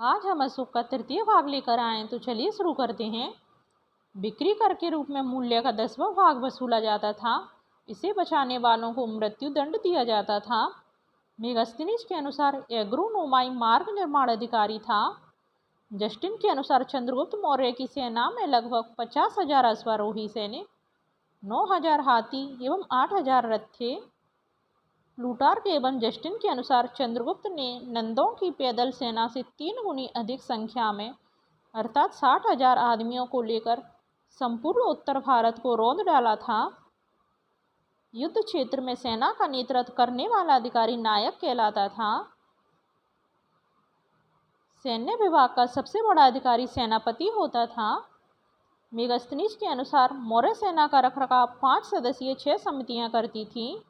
आज हम अशोक का तृतीय भाग लेकर आए हैं, तो चलिए शुरू करते हैं। बिक्री कर के रूप में मूल्य का 10वां भाग वसूला जाता था। इसे बचाने वालों को मृत्यु दंड दिया जाता था। मेगास्थनीज के अनुसार एग्रोनोमाई मार्ग निर्माण अधिकारी था। जस्टिन के अनुसार चंद्रगुप्त मौर्य की सेना में लगभग 50,000 अश्वारोही सैनिक, 9,000 हाथी एवं 8,000 रथ थे। प्लूटार्क एवं जस्टिन के अनुसार चंद्रगुप्त ने नंदों की पैदल सेना से 3 गुनी अधिक संख्या में अर्थात 60,000 आदमियों को लेकर संपूर्ण उत्तर भारत को रौंद डाला था। युद्ध क्षेत्र में सेना का नेतृत्व करने वाला अधिकारी नायक कहलाता था। सैन्य विभाग का सबसे बड़ा अधिकारी सेनापति होता था। मेगास्थनीज के अनुसार मौर्य सेना का रखरखाव 5 सदस्यीय 6 समितियां करती थी।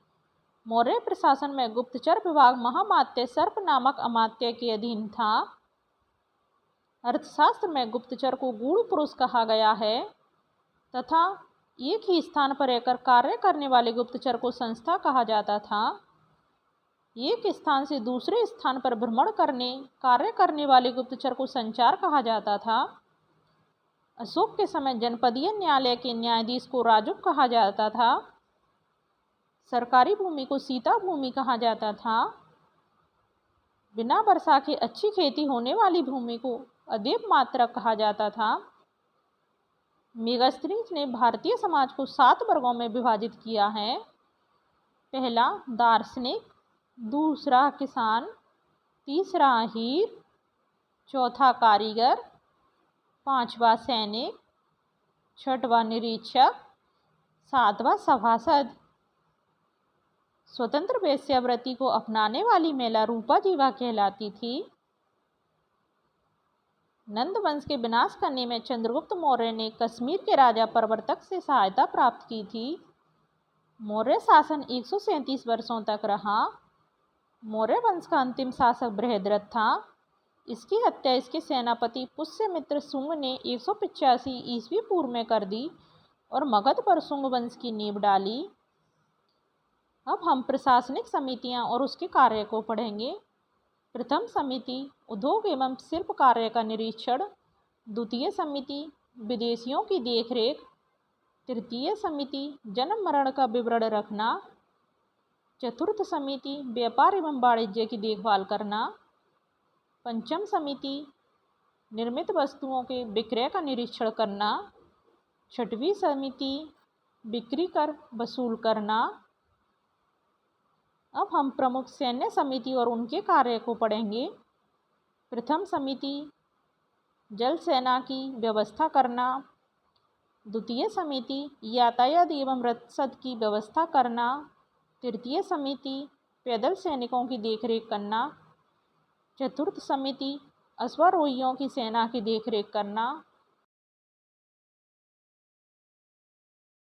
मौर्य प्रशासन में गुप्तचर विभाग महामात्य सर्प नामक अमात्य के अधीन था। अर्थशास्त्र में गुप्तचर को गूढ़ पुरुष कहा गया है तथा एक ही स्थान पर रहकर कार्य करने वाले गुप्तचर को संस्था कहा जाता था। एक स्थान से दूसरे स्थान पर भ्रमण करने कार्य करने वाले गुप्तचर को संचार कहा जाता था। अशोक के समय जनपदीय न्यायालय के न्यायाधीश को राजुक कहा जाता था। सरकारी भूमि को सीता भूमि कहा जाता था। बिना वर्षा के अच्छी खेती होने वाली भूमि को अदेव मात्रक कहा जाता था। मेगास्थनीज ने भारतीय समाज को 7 वर्गों में विभाजित किया है। पहला दार्शनिक, दूसरा किसान, तीसरा हीर, चौथा कारीगर, पांचवा सैनिक, छठवां निरीक्षक, सातवां सभासद। स्वतंत्र वेश्यावृत्ति को अपनाने वाली महिला रूपा जीवा कहलाती थी। नंद वंश के विनाश करने में चंद्रगुप्त मौर्य ने कश्मीर के राजा प्रवर्तक से सहायता प्राप्त की थी। मौर्य शासन 137 वर्षों तक रहा। मौर्य वंश का अंतिम शासक बृहद्रथ था। इसकी हत्या इसके सेनापति पुष्यमित्र शुंग ने 185 ईस्वी पूर्व में कर दी और मगध पर शुंग वंश की नींव डाली। अब हम प्रशासनिक समितियां और उसके कार्य को पढ़ेंगे। प्रथम समिति उद्योग एवं शिल्प कार्य का निरीक्षण। द्वितीय समिति विदेशियों की देखरेख। तृतीय समिति जन्म मरण का विवरण रखना। चतुर्थ समिति व्यापार एवं वाणिज्य की देखभाल करना। पंचम समिति निर्मित वस्तुओं के विक्रय का निरीक्षण करना। छठवीं समिति बिक्री कर वसूल करना। अब हम प्रमुख सैन्य समिति और उनके कार्य को पढ़ेंगे। प्रथम समिति जल सेना की व्यवस्था करना। द्वितीय समिति यातायात एवं रसद की व्यवस्था करना। तृतीय समिति पैदल सैनिकों की देखरेख करना। चतुर्थ समिति अश्वारोहियों की सेना की देखरेख करना।